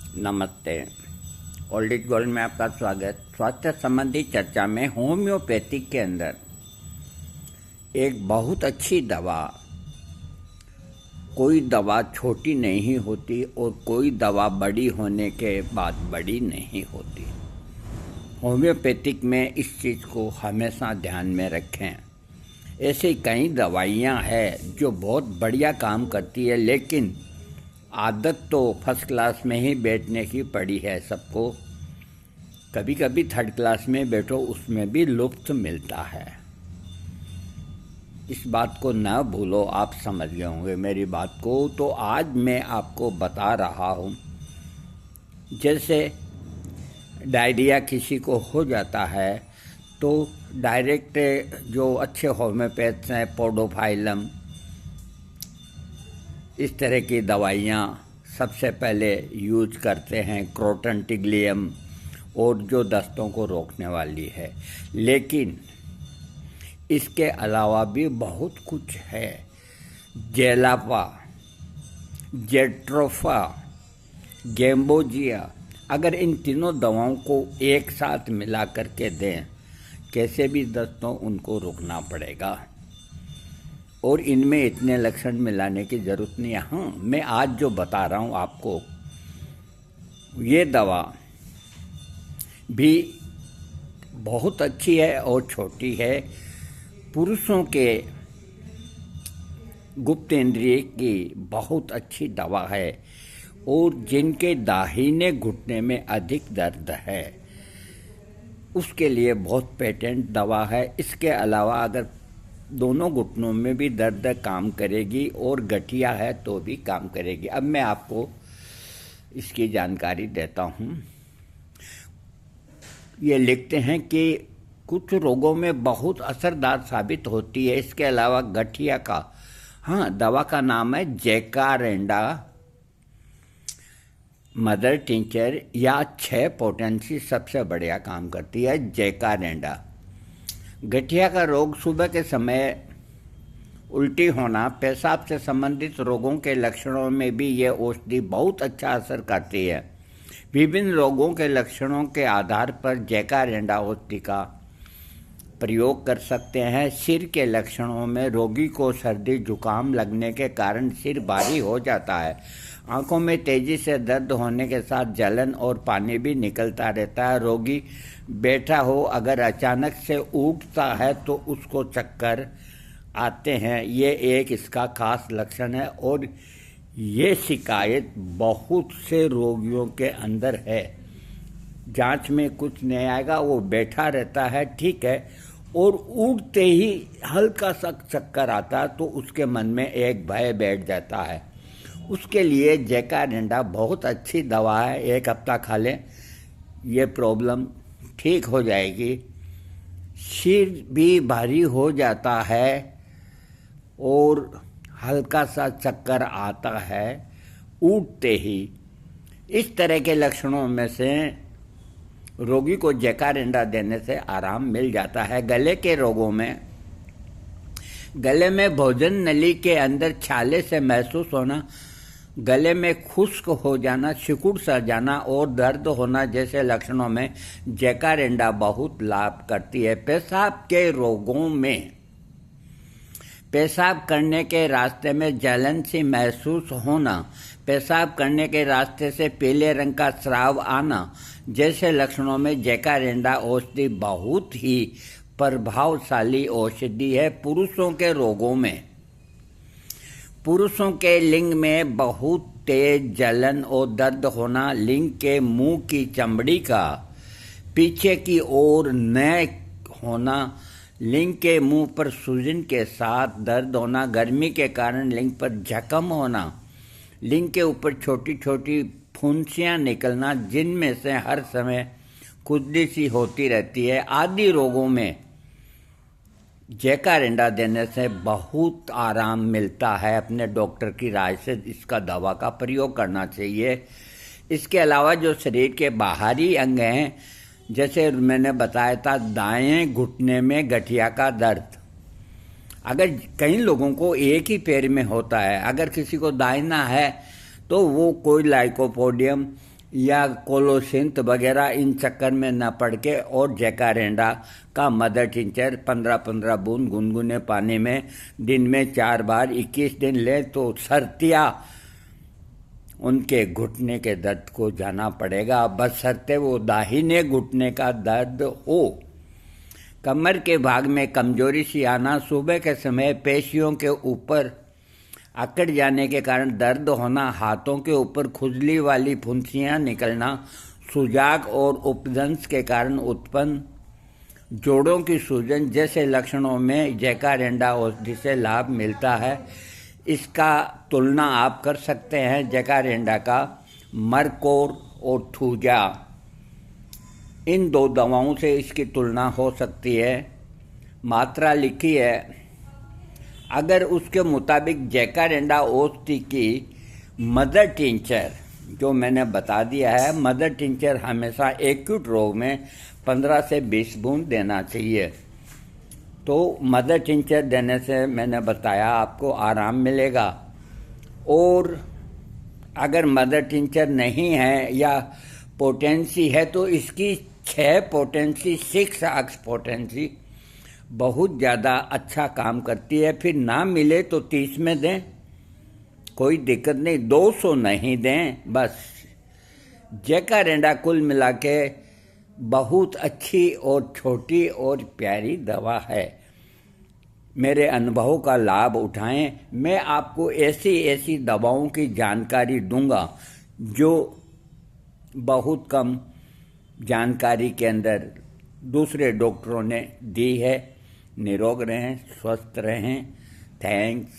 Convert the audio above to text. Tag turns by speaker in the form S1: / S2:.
S1: नमस्ते। Old is gold में आपका स्वागत। स्वास्थ्य संबंधी चर्चा में होम्योपैथिक के अंदर एक बहुत अच्छी दवा, कोई दवा छोटी नहीं होती और कोई दवा बड़ी होने के बाद बड़ी नहीं होती। होम्योपैथिक में इस चीज़ को हमेशा ध्यान में रखें। ऐसी कई दवाइयाँ हैं जो बहुत बढ़िया काम करती है, लेकिन आदत तो फर्स्ट क्लास में ही बैठने की पड़ी है सबको। कभी कभी थर्ड क्लास में बैठो, उसमें भी लुत्फ़ मिलता है। इस बात को न भूलो। आप समझ गए होंगे मेरी बात को। तो आज मैं आपको बता रहा हूँ, जैसे डायरिया किसी को हो जाता है तो डायरेक्ट जो अच्छे होम्योपैथ्स हैं, पोडोफाइलम, इस तरह की दवाइयाँ सबसे पहले यूज करते हैं, क्रोटन-टिग्लियम, और जो दस्तों को रोकने वाली है। लेकिन इसके अलावा भी बहुत कुछ है। जेलापा, जेट्रोफा, गेम्बोजिया, अगर इन तीनों दवाओं को एक साथ मिला करके दें, कैसे भी दस्तों उनको रोकना पड़ेगा। और इनमें इतने लक्षण मिलाने की ज़रूरत नहीं है। हाँ, मैं आज जो बता रहा हूँ आपको, ये दवा भी बहुत अच्छी है और छोटी है। पुरुषों के गुप्त इंद्रिय की बहुत अच्छी दवा है, और जिनके दाहिने घुटने में अधिक दर्द है उसके लिए बहुत पेटेंट दवा है। इसके अलावा अगर दोनों घुटनों में भी दर्द काम करेगी और गठिया है तो भी काम करेगी। अब मैं आपको इसकी जानकारी देता हूँ। ये लिखते हैं कि कुछ रोगों में बहुत असरदार साबित होती है। इसके अलावा गठिया का, हाँ, दवा का नाम है जैकारेंडा मदर टिंचर, या 6 पोटेंसी सबसे बढ़िया काम करती है जैकारेंडा। गठिया का रोग, सुबह के समय उल्टी होना, पेशाब से संबंधित रोगों के लक्षणों में भी ये औषधि बहुत अच्छा असर करती है। विभिन्न रोगों के लक्षणों के आधार पर जैकारेंडा औषधि का प्रयोग कर सकते हैं। सिर के लक्षणों में रोगी को सर्दी जुकाम लगने के कारण सिर भारी हो जाता है। आंखों में तेजी से दर्द होने के साथ जलन और पानी भी निकलता रहता है। रोगी बैठा हो, अगर अचानक से उठता है तो उसको चक्कर आते हैं। ये एक इसका खास लक्षण है, और ये शिकायत बहुत से रोगियों के अंदर है। जांच में कुछ नहीं आएगा, वो बैठा रहता है, ठीक है, और उठते ही हल्का सा चक्कर आता है तो उसके मन में एक भय बैठ जाता है। उसके लिए जैकारेंडा बहुत अच्छी दवा है। 1 हफ्ता खा लें, ये प्रॉब्लम ठीक हो जाएगी। सिर भी भारी हो जाता है और हल्का सा चक्कर आता है उठते ही, इस तरह के लक्षणों में से रोगी को जैकारेंडा देने से आराम मिल जाता है। गले के रोगों में, गले में भोजन नली के अंदर छाले से महसूस होना, गले में खुश्क हो जाना, सिकुड़ सा जाना और दर्द होना जैसे लक्षणों में जैकारेंडा बहुत लाभ करती है। पेशाब के रोगों में, पेशाब करने के रास्ते में जलन सी महसूस होना, पेशाब करने के रास्ते से पीले रंग का स्राव आना जैसे लक्षणों में जैकारेंडा औषधि बहुत ही प्रभावशाली औषधि है। पुरुषों के रोगों में, पुरुषों के लिंग में बहुत तेज जलन और दर्द होना, लिंग के मुंह की चमड़ी का पीछे की ओर न होना, लिंग के मुंह पर सूजन के साथ दर्द होना, गर्मी के कारण लिंग पर जख्म होना, लिंग के ऊपर छोटी छोटी फुंसियाँ निकलना जिनमें से हर समय खुजली सी होती रहती है, आदि रोगों में जैकारेंडा देने से बहुत आराम मिलता है। अपने डॉक्टर की राय से इसका दवा का प्रयोग करना चाहिए। इसके अलावा जो शरीर के बाहरी अंग हैं, जैसे मैंने बताया था दाएं घुटने में गठिया का दर्द, अगर कई लोगों को एक ही पैर में होता है, अगर किसी को दाहिना है तो वो कोई लाइकोपोडियम या कोलोसिंथ वगैरह इन चक्कर में न पड़ के और जैकारेंडा का मदर टिंचर 15-15 बूंद गुनगुने पानी में दिन में 4 बार 21 दिन लें तो सर्तिया उनके घुटने के दर्द को जाना पड़ेगा, बशर्ते वो दाहिने घुटने का दर्द हो। कमर के भाग में कमजोरी सी आना, सुबह के समय पेशियों के ऊपर अकड़ जाने के कारण दर्द होना, हाथों के ऊपर खुजली वाली फुंसियाँ निकलना, सुजाग और उपदंश के कारण उत्पन्न जोड़ों की सूजन जैसे लक्षणों में जैकारेंडा औषधि से लाभ मिलता है। इसका तुलना आप कर सकते हैं जैकारेंडा का मरकोर और थूजा, इन 2 दवाओं से इसकी तुलना हो सकती है। मात्रा लिखी है, अगर उसके मुताबिक जैकारेंडा औषधि की मदर टिंचर जो मैंने बता दिया है, मदर टिंचर हमेशा एक्यूट रोग में 15 से 20 बूंद देना चाहिए। तो मदर टिंचर देने से मैंने बताया आपको आराम मिलेगा। और अगर मदर टिंचर नहीं है या पोटेंसी है तो इसकी 6 पोटेंसी 6 ऑक्स पोटेंसी बहुत ज़्यादा अच्छा काम करती है। फिर ना मिले तो 30 में दें, कोई दिक्कत नहीं, 200 नहीं दें बस। जैकारेंडा कुल मिला के बहुत अच्छी और छोटी और प्यारी दवा है। मेरे अनुभव का लाभ उठाएं। मैं आपको ऐसी दवाओं की जानकारी दूंगा जो बहुत कम जानकारी के अंदर दूसरे डॉक्टरों ने दी है। निरोग रहें, स्वस्थ रहें। थैंक्स।